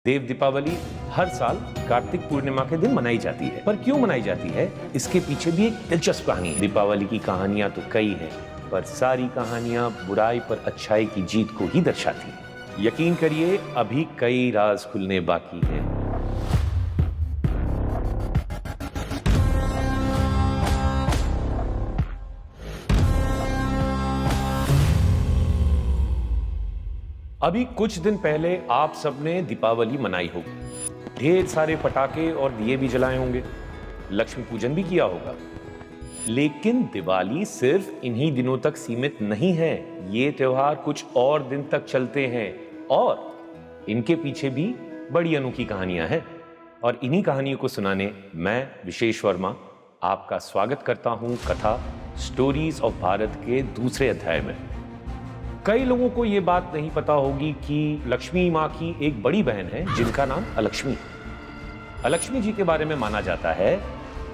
देव दीपावली हर साल कार्तिक पूर्णिमा के दिन मनाई जाती है। पर क्यों मनाई जाती है, इसके पीछे भी एक दिलचस्प कहानी है। दीपावली की कहानियां तो कई हैं, पर सारी कहानियां बुराई पर अच्छाई की जीत को ही दर्शाती हैं। यकीन करिए, अभी कई राज खुलने बाकी हैं। अभी कुछ दिन पहले आप सबने दीपावली मनाई होगी। ढेर सारे पटाखे और दिए भी जलाए होंगे, लक्ष्मी पूजन भी किया होगा। लेकिन दिवाली सिर्फ इन्हीं दिनों तक सीमित नहीं है। ये त्योहार कुछ और दिन तक चलते हैं और इनके पीछे भी बड़ी अनोखी कहानियां हैं। और इन्हीं कहानियों को सुनाने मैं विशेष वर्मा आपका स्वागत करता हूं कथा स्टोरीज ऑफ भारत के दूसरे अध्याय में। कई लोगों को यह बात नहीं पता होगी कि लक्ष्मी माँ की एक बड़ी बहन है जिनका नाम अलक्ष्मी। अलक्ष्मी जी के बारे में माना जाता है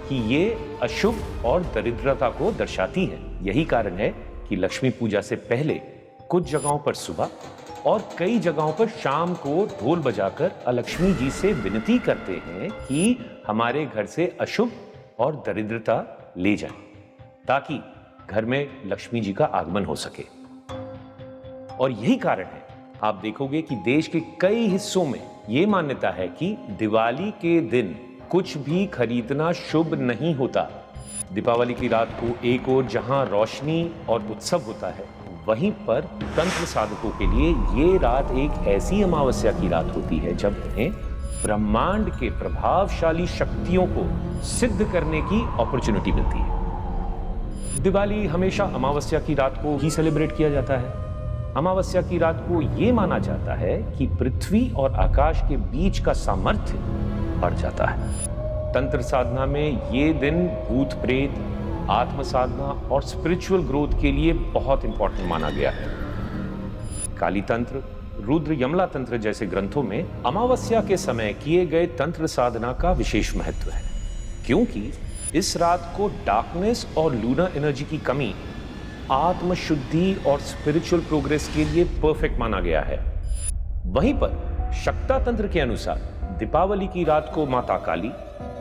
कि ये अशुभ और दरिद्रता को दर्शाती है। यही कारण है कि लक्ष्मी पूजा से पहले कुछ जगहों पर सुबह और कई जगहों पर शाम को ढोल बजाकर अलक्ष्मी जी से विनती करते हैं कि हमारे घर से अशुभ और दरिद्रता ले जाएं, ताकि घर में लक्ष्मी जी का आगमन हो सके। और यही कारण है, आप देखोगे कि देश के कई हिस्सों में यह मान्यता है कि दिवाली के दिन कुछ भी खरीदना शुभ नहीं होता। दीपावली की रात को एक ओर जहां रोशनी और उत्सव होता है, वहीं पर तंत्र साधकों के लिए ये रात एक ऐसी अमावस्या की रात होती है जब उन्हें ब्रह्मांड के प्रभावशाली शक्तियों को सिद्ध करने की अपॉर्चुनिटी मिलती है। दिवाली हमेशा अमावस्या की रात को ही सेलिब्रेट किया जाता है। अमावस्या की रात को यह माना जाता है कि पृथ्वी और आकाश के बीच का सामर्थ्य बढ़ जाता है। तंत्र साधना में ये दिन भूत प्रेत, आत्म साधना और स्पिरिचुअल ग्रोथ के लिए बहुत इंपॉर्टेंट माना गया है। काली तंत्र, रुद्र यमला तंत्र जैसे ग्रंथों में अमावस्या के समय किए गए तंत्र साधना का विशेष महत्व है, क्योंकि इस रात को डार्कनेस और लूनर एनर्जी की कमी, आत्मशुद्धि और स्पिरिचुअल प्रोग्रेस के लिए परफेक्ट माना गया है। वहीं पर शक्ता तंत्र के अनुसार दीपावली की रात को माता काली,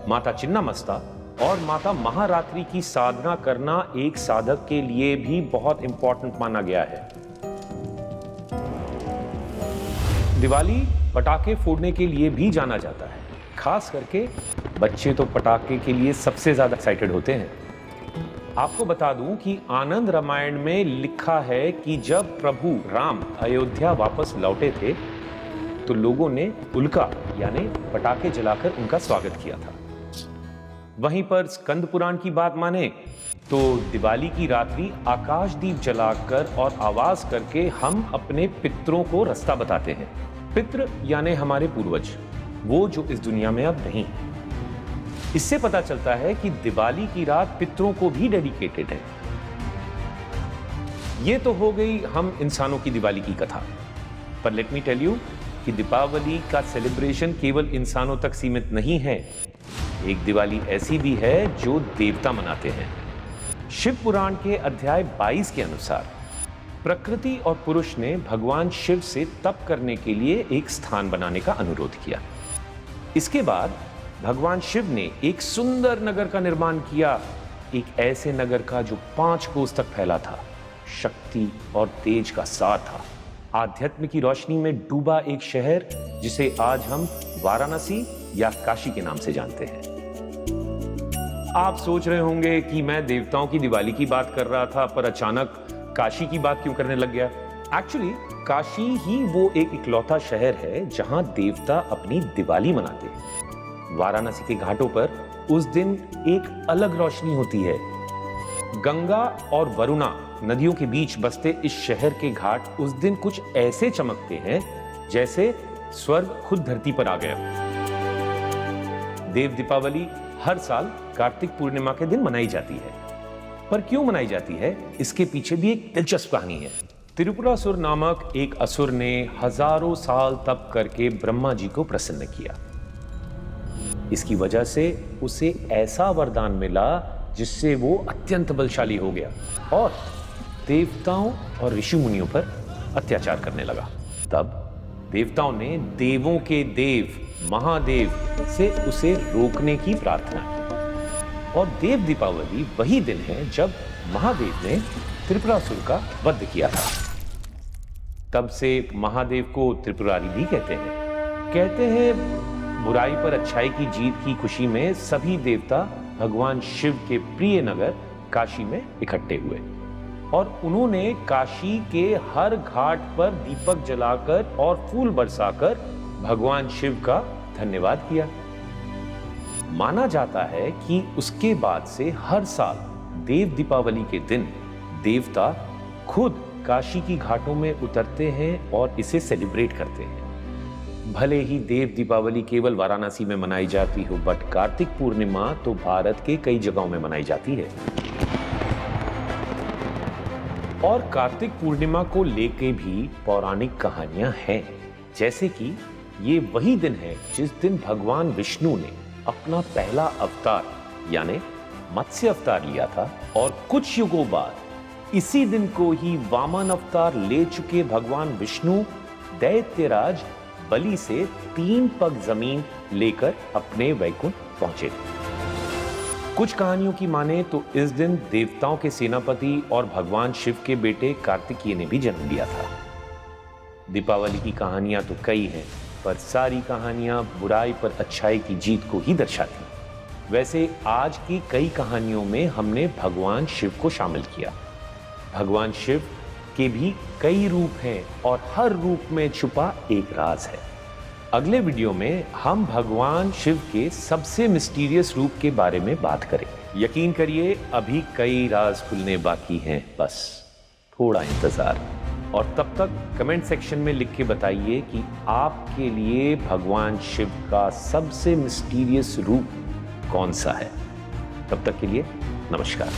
माता चिन्नामस्ता और माता महारात्रि की साधना करना एक साधक के लिए भी बहुत इंपॉर्टेंट माना गया है। दिवाली पटाखे फोड़ने के लिए भी जाना जाता है। खास करके बच्चे तो पटाखे के लिए सबसे ज्यादा एक्साइटेड होते हैं। आपको बता दूं कि आनंद रामायण में लिखा है कि जब प्रभु राम अयोध्या वापस लौटे थे तो लोगों ने उल्का यानी पटाखे जलाकर उनका स्वागत किया था। वहीं पर स्कंद पुराण की बात माने तो दिवाली की रात्रि आकाशदीप जलाकर और आवाज करके हम अपने पितरों को रास्ता बताते हैं। पितृ यानी हमारे पूर्वज, वो जो इस दुनिया में अब नहीं। इससे पता चलता है कि दिवाली की रात पितरों को भी डेडिकेटेड है। यह तो हो गई हम इंसानों की दिवाली की कथा, पर लेट मी टेल यू कि दीपावली का सेलिब्रेशन केवल इंसानों तक सीमित नहीं है। एक दिवाली ऐसी भी है जो देवता मनाते हैं। शिव पुराण के अध्याय 22 के अनुसार प्रकृति और पुरुष ने भगवान शिव से तप करने के लिए एक स्थान बनाने का अनुरोध किया। इसके बाद भगवान शिव ने एक सुंदर नगर का निर्माण किया, एक ऐसे नगर का जो 5 कोस तक फैला था, शक्ति और तेज का सार था। आध्यात्म की रोशनी में डूबा एक शहर जिसे आज हम वाराणसी या काशी के नाम से जानते हैं। आप सोच रहे होंगे कि मैं देवताओं की दिवाली की बात कर रहा था, पर अचानक काशी की बात क्यों करने लग गया? एक्चुअली काशी ही वो एक इकलौता शहर है जहां देवता अपनी दिवाली मनाते हैं। वाराणसी के घाटों पर उस दिन एक अलग रोशनी होती है। गंगा और वरुणा नदियों के बीच बसते इस शहर के घाट उस दिन कुछ ऐसे चमकते हैं जैसे स्वर्ग खुद धरती पर आ गया। देव दीपावली हर साल कार्तिक पूर्णिमा के दिन मनाई जाती है। पर क्यों मनाई जाती है, इसके पीछे भी एक दिलचस्प कहानी है। त्रिपुरासुर नामक एक असुर ने हजारों साल तप करके ब्रह्मा जी को प्रसन्न किया। इसकी वजह से उसे ऐसा वरदान मिला जिससे वो अत्यंत बलशाली हो गया और देवताओं और ऋषि मुनियों पर अत्याचार करने लगा। तब देवताओं ने देवों के देव महादेव से उसे रोकने की प्रार्थना की। और देव दीपावली वही दिन है जब महादेव ने त्रिपुरासुर का वध किया था। तब से महादेव को त्रिपुरारी भी कहते हैं बुराई पर अच्छाई की जीत की खुशी में सभी देवता भगवान शिव के प्रिय नगर काशी में इकट्ठे हुए और उन्होंने काशी के हर घाट पर दीपक जलाकर और फूल बरसाकर भगवान शिव का धन्यवाद किया। माना जाता है कि उसके बाद से हर साल देव दीपावली के दिन देवता खुद काशी की घाटों में उतरते हैं और इसे सेलिब्रेट करते हैं। भले ही देव दीपावली केवल वाराणसी में मनाई जाती हो, बट कार्तिक पूर्णिमा तो भारत के कई जगहों में मनाई जाती है। और कार्तिक पूर्णिमा को लेके भी पौराणिक कहानियां हैं, जैसे कि ये वही दिन है जिस दिन भगवान विष्णु ने अपना पहला अवतार यानी मत्स्य अवतार लिया था और कुछ युगों बाद इसी दिन को ही वामन अवतार ले चुके भगवान विष्णु दैत्यराज बलि से 3 पग जमीन लेकर अपने वैकुंठ पहुंचे थे। कुछ कहानियों की माने तो इस दिन देवताओं के सेनापति और भगवान शिव के बेटे कार्तिकेय ने भी जन्म लिया था। दीपावली की कहानियां तो कई हैं, पर सारी कहानियां बुराई पर अच्छाई की जीत को ही दर्शाती। वैसे आज की कई कहानियों में हमने भगवान शिव को शामिल किया। भगवान शिव के भी कई रूप हैं और हर रूप में छुपा एक राज है। अगले वीडियो में हम भगवान शिव के सबसे मिस्टीरियस रूप के बारे में बात करें। यकीन करिए अभी कई राज खुलने बाकी हैं, बस थोड़ा इंतजार। और तब तक कमेंट सेक्शन में लिख के बताइए कि आपके लिए भगवान शिव का सबसे मिस्टीरियस रूप कौन सा है। तब तक के लिए नमस्कार।